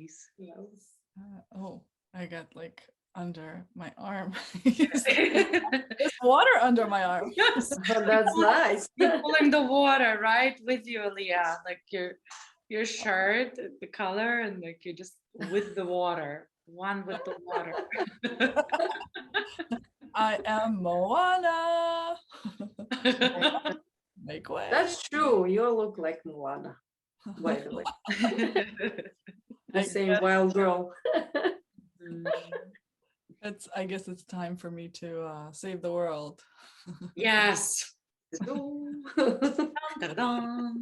please. Yes. Oh, I got like under my arm. There's water under my arm. Yes. Oh, that's nice. You're pulling the water right with you, Leah. Like your shirt, the color, and like you're just with the water, one with the water. I am Moana. Make way. That's true. You look like Moana, by the way. The I same guess- wild girl. I guess it's time for me to save the world. Yes. Ooh. Dun-dun-dun.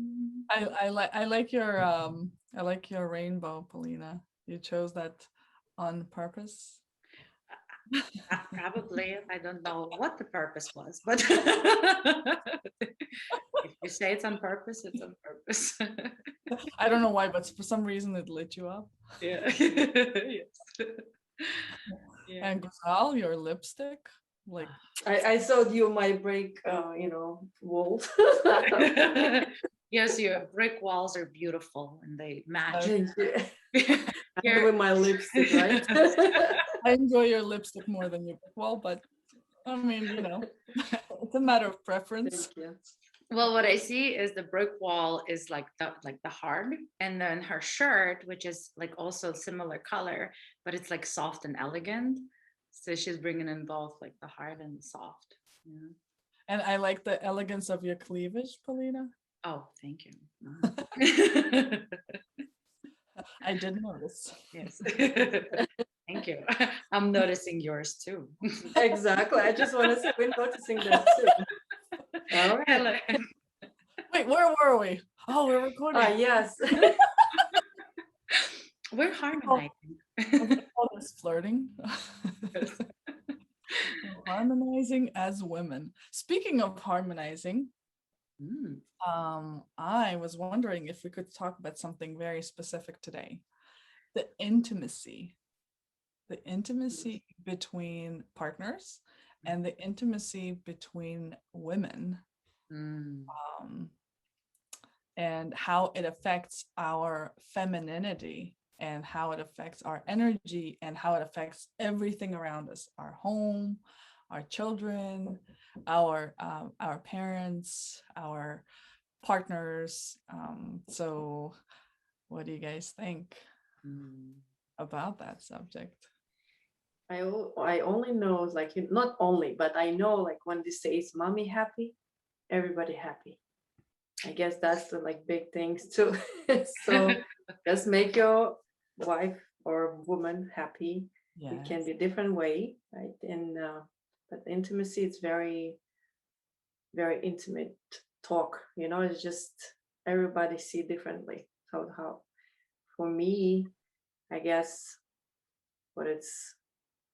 I like your rainbow, Polina. You chose that on purpose. Probably. I don't know what the purpose was, but if you say it's on purpose, it's on purpose. I don't know why, but for some reason it lit you up. Yeah. Yes. Yeah. And Gonzal, your lipstick, like I thought you might break, walls. Yes, your brick walls are beautiful and they match. With my lipstick, right? I enjoy your lipstick more than your brick wall, but I mean, it's a matter of preference. Thank you. Well, what I see is the brick wall is like the hard, and then her shirt, which is like also similar color, but it's like soft and elegant. So she's bringing in both like the hard and the soft. Yeah. And I like the elegance of your cleavage, Polina. Oh, thank you. I did notice. Yes. Thank you. I'm noticing yours too. Exactly. I just want to say we're noticing that too. All right. Wait, where were we? Oh, we're recording. Yes. We're harmonizing. All this flirting. Harmonizing as women. Speaking of harmonizing, Mm. I was wondering if we could talk about something very specific today. The intimacy between partners and the intimacy between women, Mm. and how it affects our femininity and how it affects our energy and how it affects everything around us, our home, our children, our parents, our partners. So what do you guys think Mm. about that subject? I only know, like, not only, but I know, like, when they say is mommy happy, everybody happy. I guess that's the like big things too. So just make your wife or woman happy. It can be a different way, right? And but intimacy, it's very, very intimate talk. It's just everybody see differently. How for me, I guess, but it's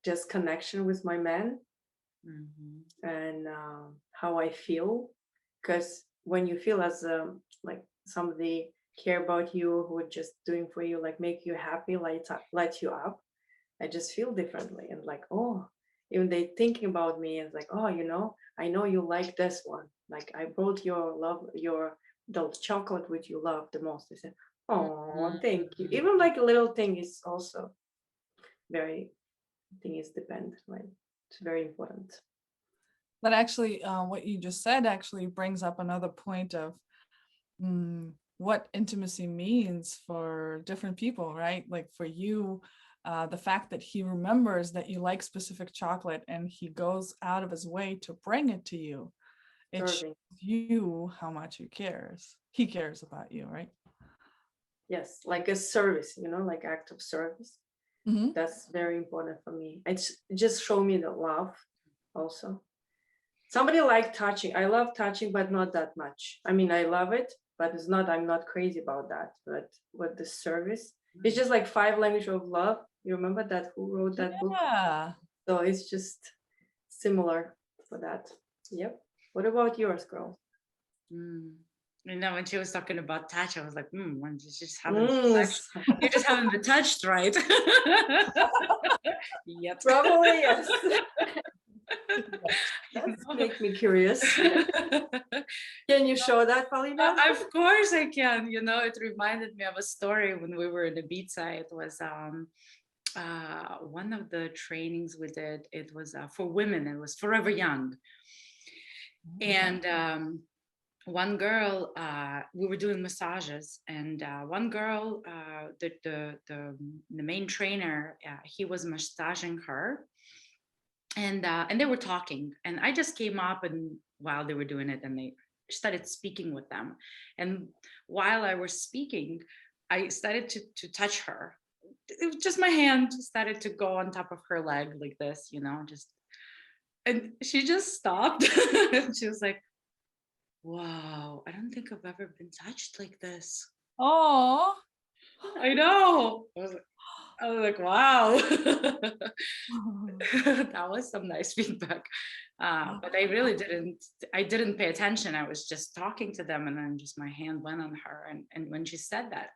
just connection with my man Mhm. and how I feel. Because when you feel as like somebody care about you, who are just doing for you, like make you happy, light you up, I just feel differently. And like, oh, even they thinking about me, and like, oh, I know you like this one. Like I brought the chocolate which you love the most. They said, oh, thank you. Even like a little thing is also very, depend, right? It's very important. But actually, what you just said actually brings up another point of what intimacy means for different people, right? Like for you, the fact that he remembers that you like specific chocolate and he goes out of his way to bring it to you, it shows you how much he cares about you, right? Yes, like a service, like act of service. Mhm. That's very important for me. It's just show me the love also. Somebody like touching. I love touching, but not that much. I mean, I love it, but I'm not crazy about that. But with the service, it's just like 5 languages of love. You remember that? Who wrote that book? Yeah. So it's just similar for that. Yep. What about yours, girl? When she was talking about touch, I was like, when you just haven't touched, you just haven't been touched, right? Yep. Probably, yes. That make me curious. Can you show that, Paulina? Of course I can. You know, it reminded me of a story when we were in Ibiza. It was one of the trainings we did. It was for women. It was Forever Young, and one girl, we were doing massages, and one girl, the main trainer, he was massaging her, and they were talking, and I just came up, and while they were doing it, and they started speaking with them, and while I was speaking, I started to touch her. It was just my hand started to go on top of her leg like this, you know, just, and she just stopped. She was like, wow, I don't think I've ever been touched like this. Oh, I know. I was like, wow. That was some nice feedback. But I really didn't pay attention. I was just talking to them, and then just my hand went on her. And when she said that,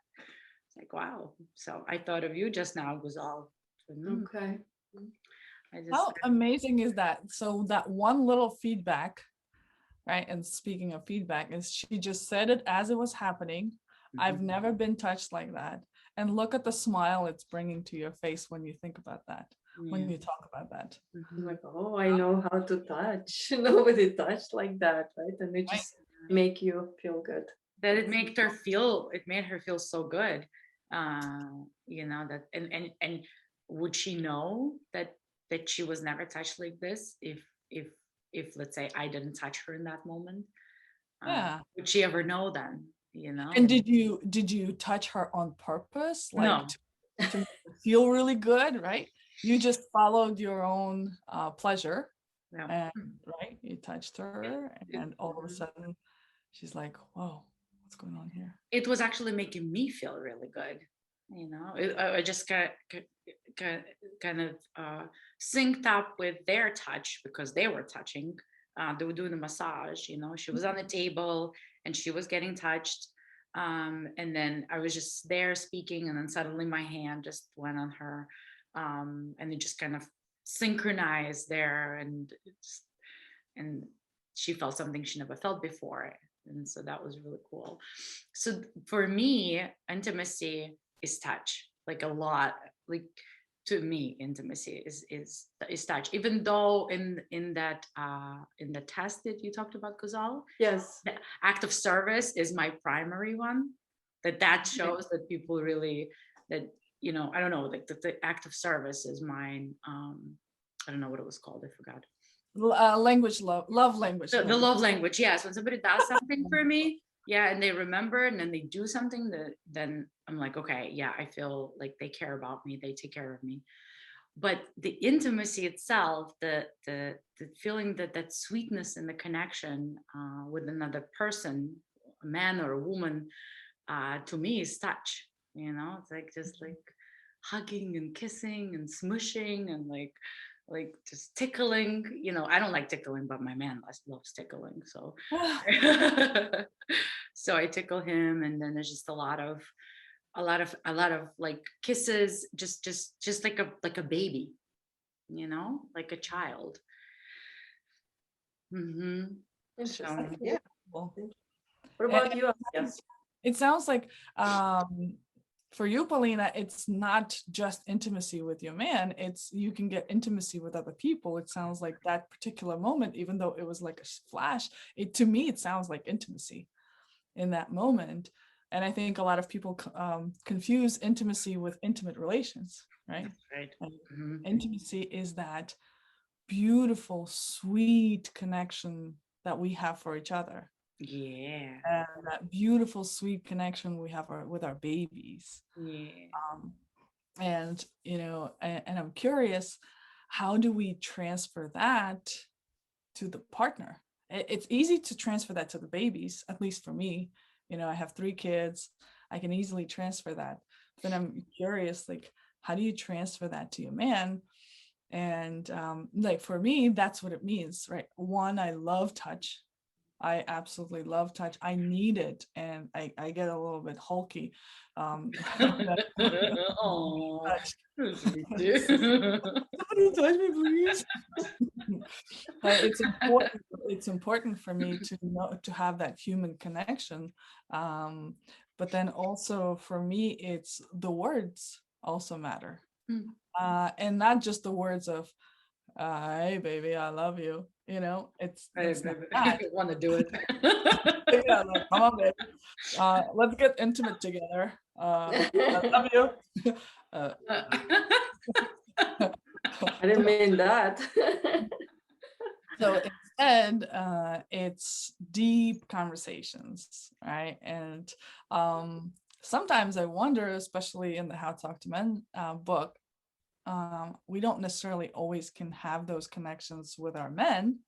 it's like, wow. So I thought of you just now, Guzal. Okay. how amazing is that? So that one little feedback, right? And speaking of feedback, is she just said it as it was happening. I've never been touched like that. And look at the smile it's bringing to your face when you think about that, when you talk about that. I'm like, oh, I know how to touch. Nobody touched like that, right? And they just make you feel good. That it made her feel so good. You know, that and would she know that she was never touched like this if let's say I didn't touch her in that moment? Yeah. Would she ever know then? You know? And did you touch her on purpose, like No. to make her feel really good, right? You just followed your own pleasure, Yeah. and right, you touched her, and all of a sudden, she's like, "Whoa, what's going on here?" It was actually making me feel really good. You know, I just kind of synced up with their touch because they were touching. They were doing the massage. You know, she was on the table and she was getting touched. And then I was just there speaking, and then suddenly my hand just went on her, and it just kind of synchronized there, and she felt something she never felt before, and so that was really cool. So for me, intimacy is touch, like a lot, like to me intimacy is touch, even though in the test that you talked about, Guzal, Yes. the act of service is my primary one, that shows that people really, that, you know, I don't know, like the act of service is mine. I don't know what it was called, I forgot. Language, love language. The love language, yes. When somebody does something for me, yeah, and they remember, and then they do something, then I'm like, okay, yeah, I feel like they care about me, they take care of me. But the intimacy itself, the feeling that sweetness in the connection with another person, a man or a woman, to me is touch. You know, it's like just like hugging and kissing and smushing and like just tickling. You know, I don't like tickling, but my man loves tickling, so so I tickle him, and then there's just a lot of like kisses, just like a baby, you know, like a child. Interesting. So, Yeah. Well, What about you? Yes. it sounds like for you, Paulina, it's not just intimacy with your man, it's you can get intimacy with other people. It sounds like that particular moment, even though it was like a flash, to me it sounds like intimacy in that moment. And I think a lot of people confuse intimacy with intimate relations, right? right. Intimacy is that beautiful, sweet connection that we have for each other. Yeah. And that beautiful, sweet connection we have with our babies. Yeah. And, you know, and I'm curious, how do we transfer that to the partner? It's easy to transfer that to the babies, at least for me. You know, I have 3 kids. I can easily transfer that. Then I'm curious, like, how do you transfer that to your man? And like for me, that's what it means, right? One, I love touch. I absolutely love touch. I need it, and I get a little bit hulky. Oh, somebody touch me, please. But it's important. it's important for me to know to have that human connection. But then also for me, it's the words also matter. Mm. And not just the words of hey baby, I love you. You know, it's not that. I want to do it. Yeah, like, come on, baby. Let's get intimate together. I love you. uh, I didn't mean that. so instead, it's deep conversations, right? And sometimes I wonder, especially in the How to Talk to Men book, we don't necessarily always can have those connections with our men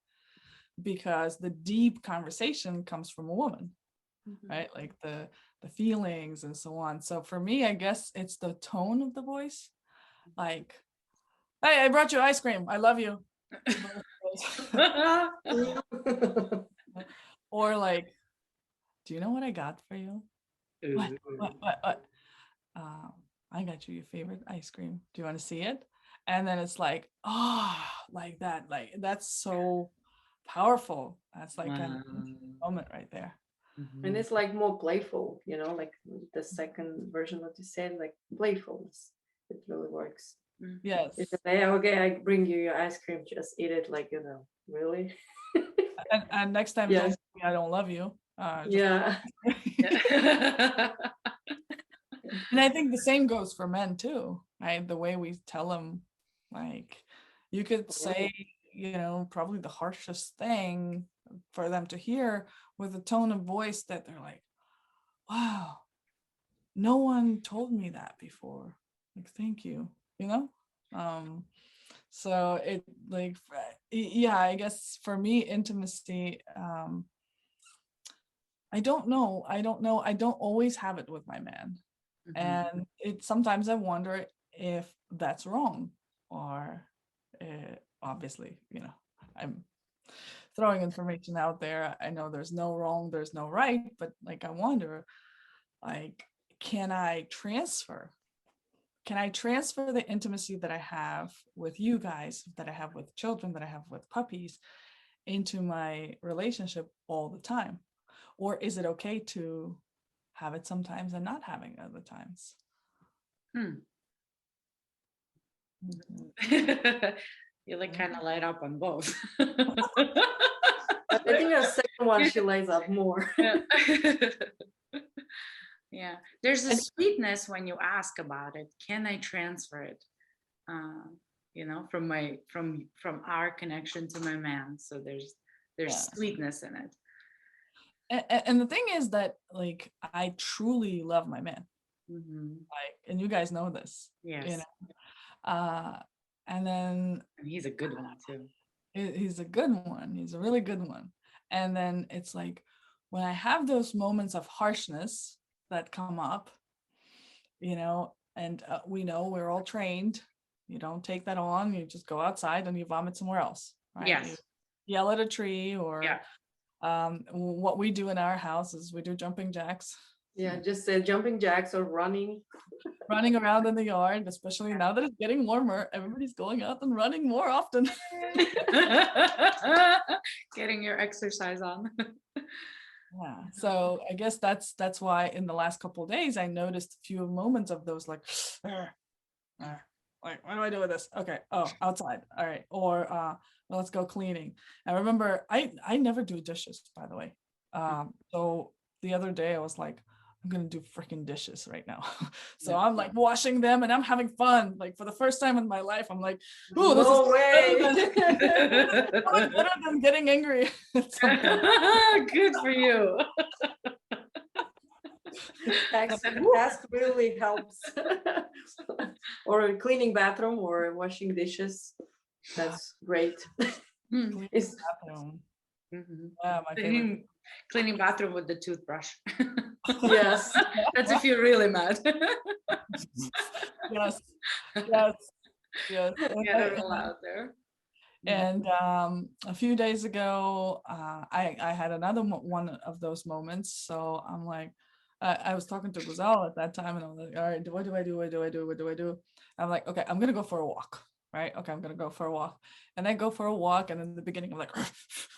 because the deep conversation comes from a woman, right? Like the feelings and so on. So for me, I guess it's the tone of the voice, like, hey, I brought you ice cream, I love you. Or like, do you know what I got for you? What? I got you your favorite ice cream. Do you want to see it? And then it's like, like that. Like that's so powerful. That's like a moment right there. And it's like more playful, you know, like the second version that you said, like playfulness. It really works. Yes. It's just, hey, okay, I bring you your ice cream, just eat it, like, you know, really. And next time, Yes. don't say I don't love you. Yeah. And I think the same goes for men too, right? The way we tell them, like, you could say, you know, probably the harshest thing for them to hear with a tone of voice that they're like, wow, no one told me that before. Like, thank you, you know? So it like, yeah, I guess for me, intimacy, I don't know. I don't always have it with my man. And it sometimes I wonder if that's wrong, or obviously, you know, I'm throwing information out there. I know there's no wrong, there's no right, but like I wonder, like, can I transfer the intimacy that I have with you guys, that I have with children, that I have with puppies, into my relationship all the time? Or is it okay to have it sometimes and not having it other times? You like kind of light up on both. I think the second one, she lights up more. Yeah, there's a sweetness when you ask about it. Can I transfer it? You know, from our connection to my man. So there's sweetness in it. And the thing is that, like, I truly love my man. Like, and you guys know this. Yes. You know, and then he's a good one too. He's a good one. He's a really good one. And then it's like when I have those moments of harshness that come up, you know, and we know we're all trained. You don't take that on. You just go outside and you vomit somewhere else, right? Yes. You yell at a tree, or what we do in our house is we do jumping jacks. Yeah, just jumping jacks or running around in the yard, especially now that it's getting warmer. Everybody's going out and running more often. Getting your exercise on. Yeah, so I guess that's why in the last couple of days I noticed a few moments of those, like, like, what do I do with this? Okay, oh, outside, all right, or well, let's go cleaning. I remember I never do dishes, by the way. So the other day I was like, I'm gonna do freaking dishes right now. So I'm like washing them and I'm having fun. Like, for the first time in my life, I'm like, oh, this is better than getting angry at something. Good for you. Task really helps. Or cleaning bathroom or washing dishes. That's great. Cleaning bathroom. Yeah, my favorite. Cleaning bathroom with the toothbrush. Yes. That's if you're really mad. Yes. Get it all out there. And a few days ago, I had another one of those moments. So I'm like, I was talking to Gazelle at that time, and I'm like, all right, what do I do? What do I do? I'm like, okay, I'm gonna go for a walk. right? Okay, I'm gonna go for a walk. And I go for a walk, and in the beginning, I'm like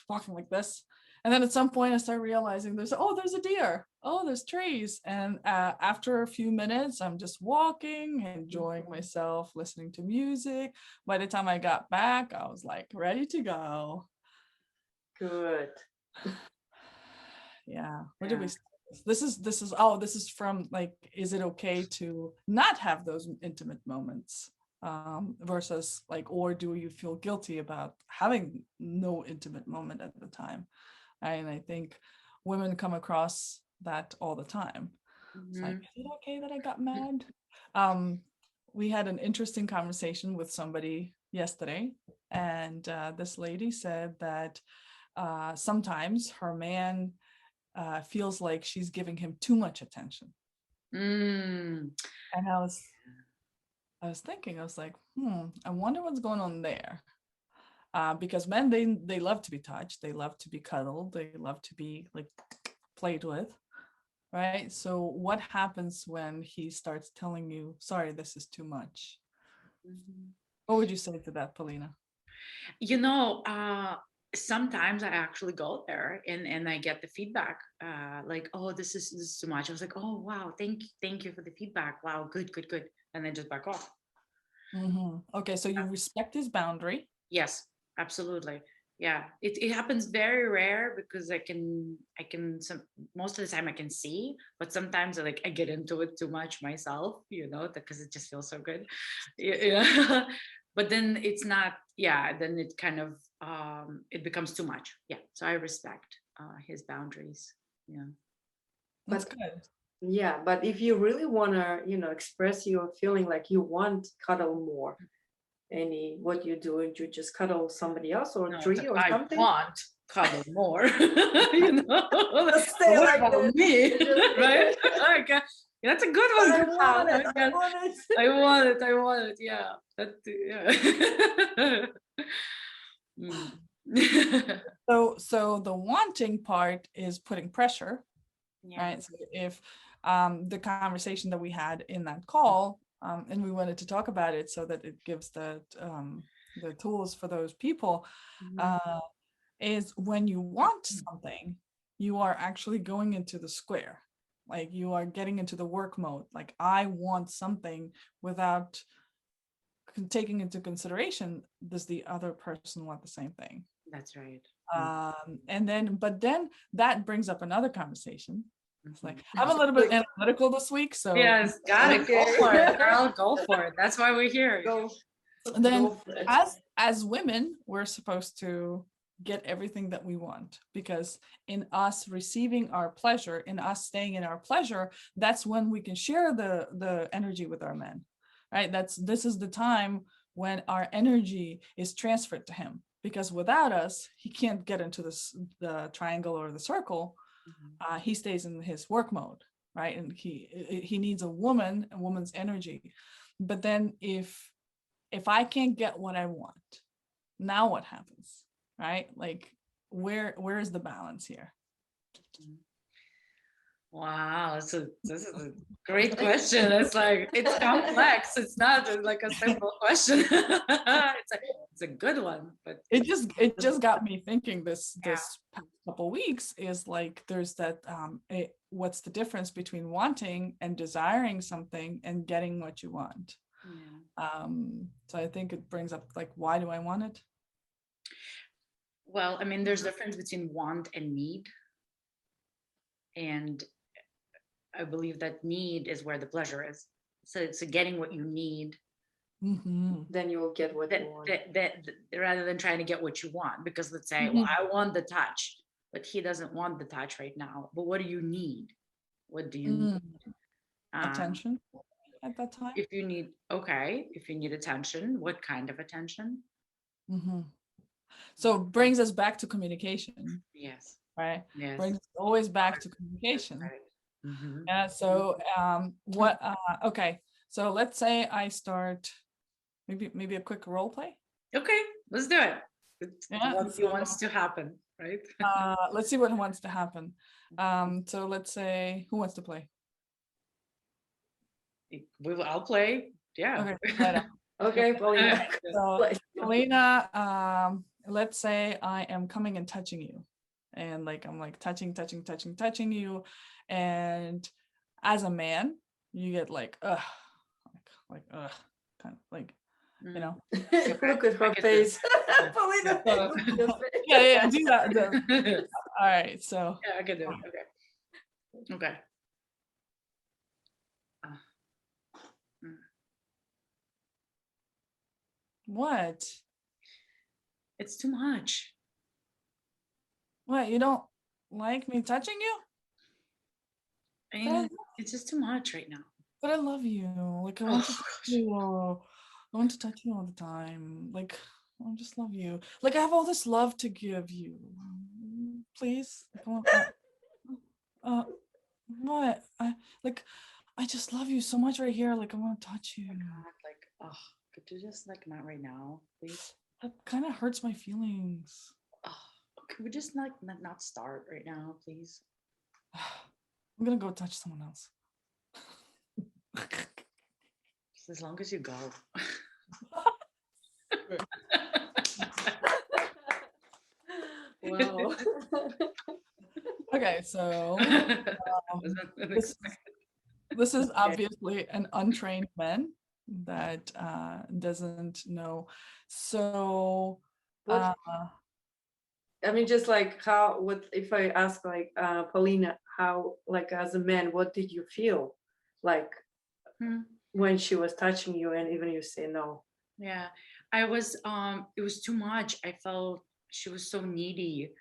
walking like this. And then at some point I start realizing there's a deer. Oh, there's trees. And after a few minutes, I'm just walking, enjoying myself, listening to music. By the time I got back, I was like ready to go. Good. Yeah. What Yeah. did we start with? This is from like, is it okay to not have those intimate moments? Versus like, or do you feel guilty about having no intimate moment at the time? And I think women come across that all the time. It's like, Mhm. is it okay that I got mad? Um, we had an interesting conversation with somebody yesterday, and this lady said that sometimes her man feels like she's giving him too much attention. Mm. And I was thinking, I was like, I wonder what's going on there. Because men, they love to be touched, they love to be cuddled, they love to be like played with, right? So what happens when he starts telling you, sorry, this is too much? Mhm. What would you say to that, Paulina? You know, sometimes I actually go there and I get the feedback, like, oh, this is too much. I was like, oh wow, thank you for the feedback. Wow, good. And then just back off. Okay, so you respect his boundary. Yes, absolutely. Yeah. It happens very rare because I can some most of the time I can see, but sometimes I get into it too much myself, because it just feels so good. Yeah. But then it's not, yeah, then it kind of it becomes too much. Yeah. So I respect his boundaries. Yeah. That's But good. yeah, but if you really want to, express your feeling like you want cuddle more, what you do, you just cuddle somebody else or No, it's tree like or I something? want cuddle more. Just But stay what like about this. me? Right? Just- Okay. Yeah, that's a good one I to have. want it. I Yeah. want it. I want it. Yeah. Yeah. Mm. So the wanting part is putting pressure, Yeah. right? So if the conversation that we had in that call, and we wanted to talk about it so that it gives the tools for those people, Mhm. is when you want something, you are actually going into the square. Like you are getting into the work mode. Like I want something without taking into consideration, does the other person want the same thing? That's right. But then that brings up another conversation. It's like, Mhm. I'm a little bit analytical this week. So Yes, got it. Go Okay. for it, girl. Go for it. That's why we're here. Go. then Go for it. as women, we're supposed to get everything that we want, because in us receiving our pleasure, in us staying in our pleasure, that's when we can share the energy with our men, right? This is the time when our energy is transferred to him, because without us, he can't get into the triangle or the circle. Mhm. He stays in his work mode, right? And he needs a woman's energy. But then if I can't get what I want, now what happens, right? Like where is the balance here? Wow, this is a great question. It's like it's complex. It's not like a simple question. It's a good one, but It just got me thinking yeah, this past couple weeks is like there's that what's the difference between wanting and desiring something and getting what you want? yeah. So I think it brings up like, why do I want it? Well, I mean, there's difference between want and need, and I believe that need is where the pleasure is. So getting what you need, Mm-hmm. Then you will get what you want. rather than trying to get what you want. Because let's say, well, Mm-hmm. I want the touch, but he doesn't want the touch right now. But what do you need? What do you need? Um, Attention at that time. if you need, okay, if you need attention, what kind of attention? Mm-hmm. So it brings us back to communication, Yes, right? yes, Brings us always back to that's communication. right. Mhm. Yeah. So okay. So let's say I start maybe a quick role play. Okay, let's do it. It's Yeah. what he So wants to happen, right? let's see what wants to happen. So let's say, who wants to play? I'll play. Yeah. Okay, Leda. Okay, Paulina. So, Like, Elena, let's say I am coming and touching you, and like I'm like touching you, and as a man, you get like ugh, kind of like you know. look at her I get face. Yeah. Paulina, Yeah. look at your face. Yeah, do that. Yeah, All right, so I can do it. Okay. Okay. Mm. what? It's too much. What, you don't like me touching you? I mean, it's just too much right now. But I love you. Like I Oh, want to touch gosh. you. I want to touch you all the time. Like I just love you. Like I have all this love to give you. Please. Like, uh, what? I just love you so much right here. Like I want to touch you. Oh my God, like, oh, could you just like not right now, please? That kind of hurts my feelings. Oh, could we just not start right now, please? I'm gonna go touch someone else. Just as long as you go. Wow. Okay, so Wasn't this unexpected. this is obviously an untrained man that doesn't know. So What I mean, just like how, what if I ask like Paulina, how, like as a man, what did you feel like Hmm. when she was touching you and even you say no? Yeah, it was too much. I felt she was so needy,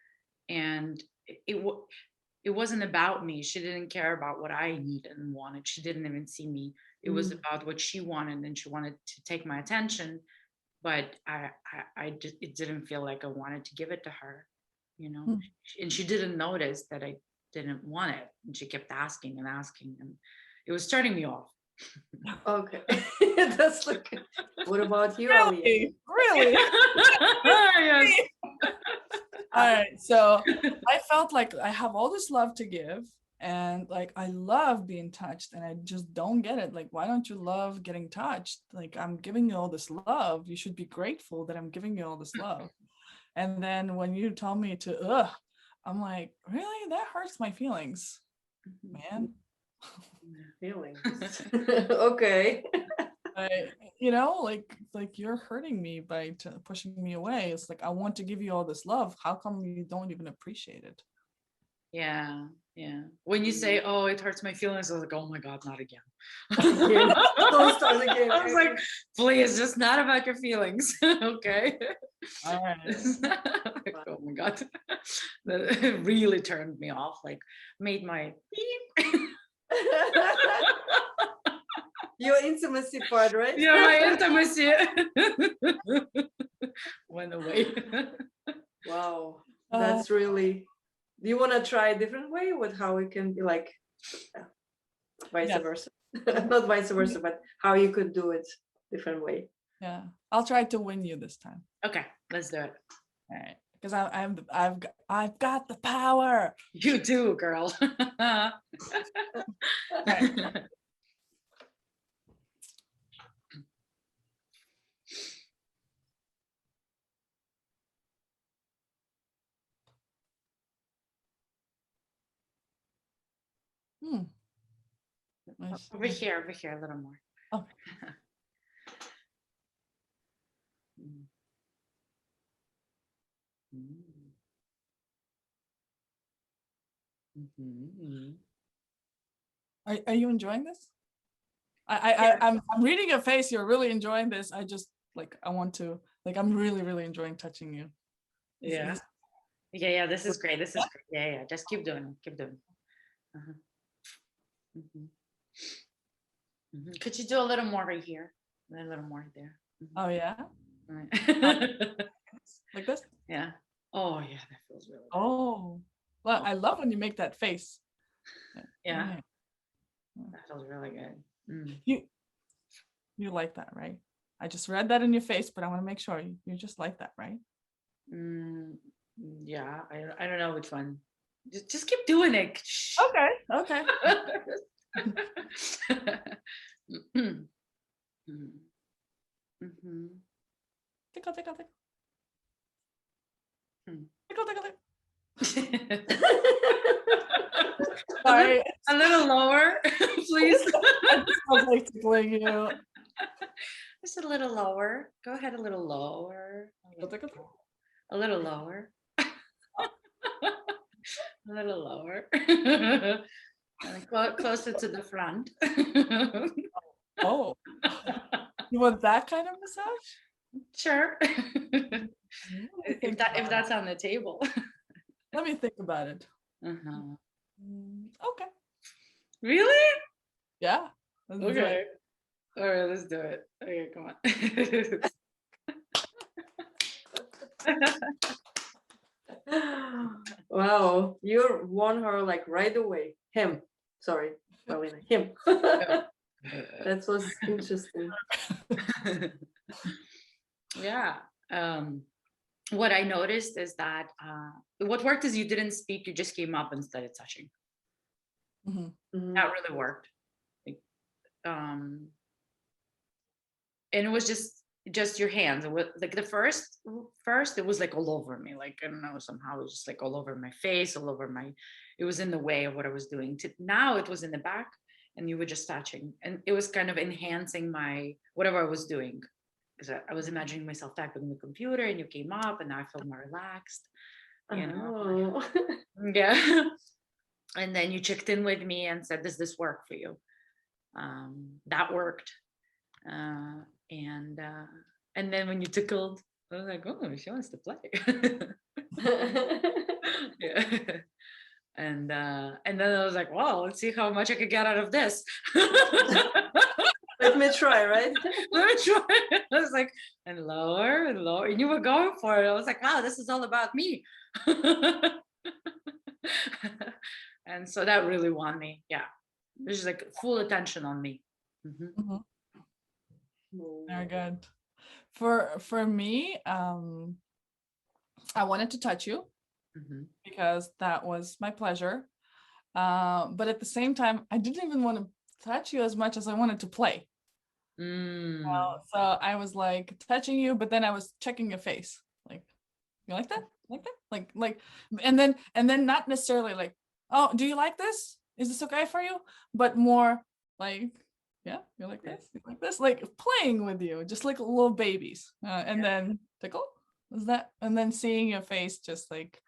and it wasn't about me. She didn't care about what I needed and wanted. She didn't even see me. It was about what she wanted, and she wanted to take my attention. But I just, it didn't feel like I wanted to give it to her, you know. Hmm. And she didn't notice that I didn't want it, and she kept asking and asking, and it was turning me off. Okay. That's like, what about you, Ali? Really? Yes. All right, so I felt like I have all this love to give, and like I love being touched, and I just don't get it. Like, why don't you love getting touched? Like, I'm giving you all this love. You should be grateful that I'm giving you all this love. And then when you tell me to, I'm like, really? That hurts my feelings, man. Feelings. Okay. You know, like you're hurting me by pushing me away. It's like I want to give you all this love. How come you don't even appreciate it? Yeah, yeah. When you say, "Oh, it hurts my feelings," I was like, "Oh my God, not again." Again. Don't start again. I was like, "Please, just not about your feelings, okay?" All right. Like, oh my God, that really turned me off. Like, made my beep. Your intimacy part, right? Yeah, my intimacy went away. Wow. Uh, That's really, do you want to try a different way with how it can be like vice Yes. versa? Not vice versa, but how you could do it different way. Yeah, I'll try to win you this time. Okay, let's do it. All right, because I've got the power. You too, girl. All right. Hmm. Nice. Over here, a little more. Oh. Mm. Mm. Mhm. Are you enjoying this? I'm reading your face. You're really enjoying this. I just like I want to like I'm really enjoying touching you. Yeah. Yeah, this is great. This is great. Yeah. Just keep doing. Keep doing. Uh-huh. Mhm. Mhm. Could you do a little more right here? A little more there. Mhm. Oh yeah, All right. like this. Yeah. Oh yeah, that feels really good. Oh, well, I love when you make that face. Yeah, Yeah. that feels really good. Mm. You like that, right? I just read that in your face, but I want to make sure you just like that, right? Mm, yeah, I don't know which one. Just keep doing it. Shh. Okay. Mm. Mhm. Tickle, tickle, tickle. Hmm. Tickle, tickle, tickle. A little, Sorry, a little lower, please. I just felt like tickling you. Just a little lower. Go ahead, a little lower. Tickle, tickle, tickle. A little lower. A little lower. And closer to the front. Oh, you want that kind of massage? Sure. Let me If think that if about that's on the table. it. Let me think about it. Uh-huh. Okay. Really? Yeah. Let's do it. Okay. All right, let's do it. Okay, come on. Wow, you won her like right away. Him, sorry, Paulina, him. That was interesting. Yeah. What I noticed is that what worked is you didn't speak, you just came up and started touching. Mhm. Mhm. That really worked. Like, and it was just your hands. It was like the first it was like all over me. Like, I don't know, somehow it was just like all over my face, all over my, it was in the way of what I was doing. Now it was in the back and you were just touching. And it was kind of enhancing my whatever I was doing. Because I was imagining myself typing on the computer and you came up and now I feel more relaxed. You know. Oh. Yeah. And then you checked in with me and said, does this work for you? That worked. And then when you tickled, I was like, oh, she wants to play. Yeah. And then I was like, well, let's see how much I could get out of this. Let me try, right? Let me try. I was like, and lower and lower. And you were going for it. I was like, wow, this is all about me. And so that really won me. Yeah. It was just like full attention on me. Mhm. Mhm. Oh. Very good. For me, I wanted to touch you Mhm. because that was my pleasure. But at the same time, I didn't even want to touch you as much as I wanted to play. Mm. So I was like touching you, but then I was checking your face. Like, you like that? Like that? Like, and then not necessarily like, oh, do you like this? Is this okay for you? But more like, yeah, you like this? You like this? Like playing with you, just like little babies. And then tickle? Is that? And then seeing your face, just like,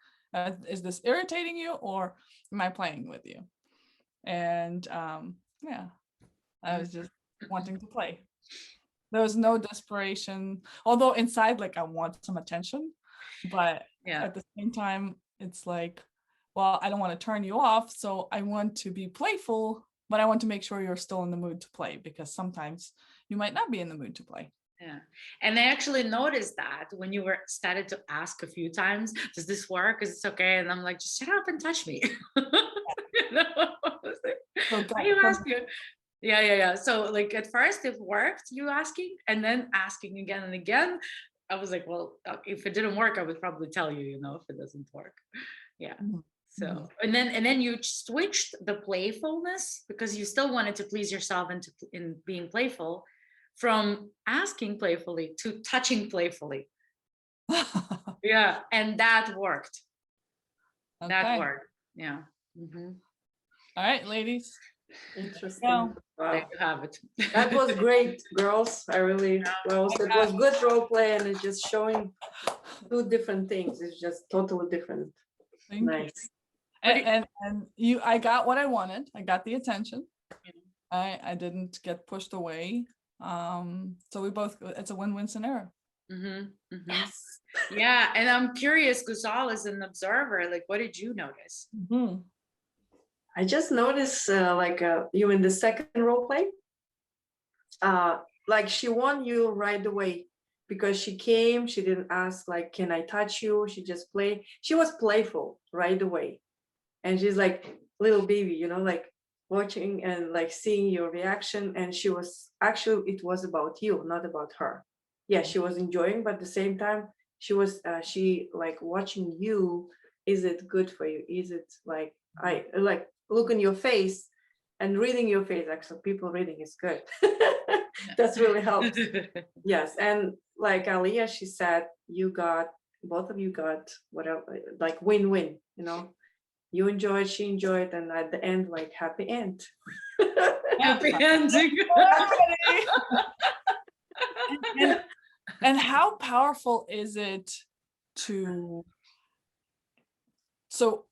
is this irritating you or am I playing with you? And yeah, I was just wanting to play. There was no desperation, although inside, like I want some attention, but Yeah. at the same time, it's like, well, I don't want to turn you off, so I want to be playful, but I want to make sure you're still in the mood to play because sometimes you might not be in the mood to play. Yeah. And I actually noticed that when you were started to ask a few times, does this work? Is this okay? And I'm like, just shut up and touch me. You know? I was like, So why are you asking? Yeah. So like at first it worked, you asking, and then asking again and again. I was like, well, if it didn't work, I would probably tell you, if it doesn't work. Yeah. Mhm. So and then you switched the playfulness because you still wanted to please yourself in being playful, from asking playfully to touching playfully. Yeah, and that worked. That Okay. worked. Yeah. Mhm. All right, ladies. Interesting. Well, There Wow. you have it. That was great, girls. I really, well, it was good role play and it's just showing two different things. It's just totally different. Thank you. Nice. And I got what I wanted. I got the attention. I didn't get pushed away. So we both, it's a win-win scenario. Yes. Yeah, and I'm curious, Gusal, as an observer, like, what did you notice? Mhm. I just noticed you in the second role play, like she won you right away because she came, she didn't ask like, can I touch you? She just played. She was playful right away. And she's like little baby, like watching and like seeing your reaction. And she was actually, it was about you, not about her. Yeah, she was enjoying, but at the same time, she like watching you. Is it good for you? Is it like, I like look in your face and reading your face? Actually, people reading is good. That's really helps. Yes, and like Aliyah, she said, both of you got whatever, like win-win, you know. You enjoyed, she enjoyed, and at the end, like happy end. Happy ending. and, and how powerful is it to, so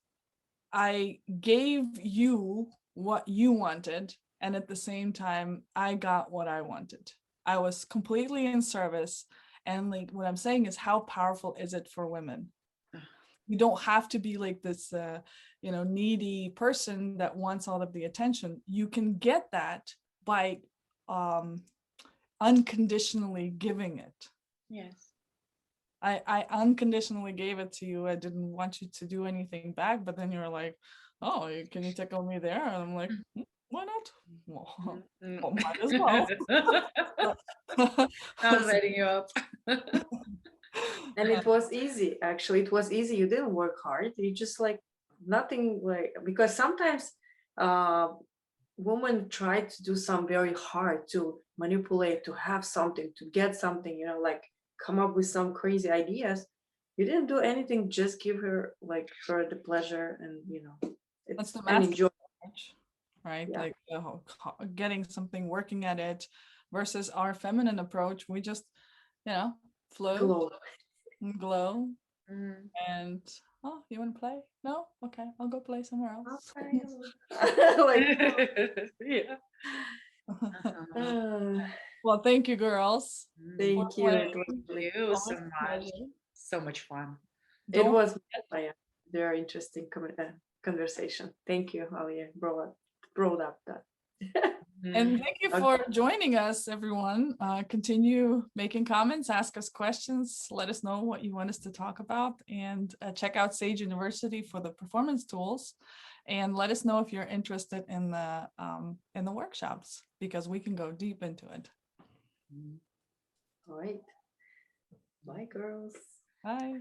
I gave you what you wanted, and at the same time I got what I wanted. I was completely in service. And like what I'm saying is, how powerful is it for women? You don't have to be like this needy person that wants all of the attention. You can get that by unconditionally giving it. Yes. I unconditionally gave it to you. I didn't want you to do anything back, but then you were like, oh, can you tickle me there? And I'm like, why not? Well, might as well. I'm letting you up. And it was easy, actually. It was easy. You didn't work hard. You just like nothing, like, because sometimes women try to do some very hard to manipulate, to have something, to get something, like come up with some crazy ideas. You didn't do anything, just give her the pleasure, and That's the and masculine enjoy. approach, right? Yeah. Like getting something, working at it, versus our feminine approach. We just, float Glow. and glow. Mm. And oh, you want to play? No? Okay, I'll go play somewhere else. Yeah. Well, thank you, girls. Thank you. It was, Thank you so much. So much fun. it was a very interesting conversation. Thank you, Alia, brought up that. And thank you for joining us, everyone. Continue making comments, ask us questions, let us know what you want us to talk about, and check out Sage University for the performance tools. And let us know if you're interested in the workshops, because we can go deep into it. All right. Bye, girls. Bye.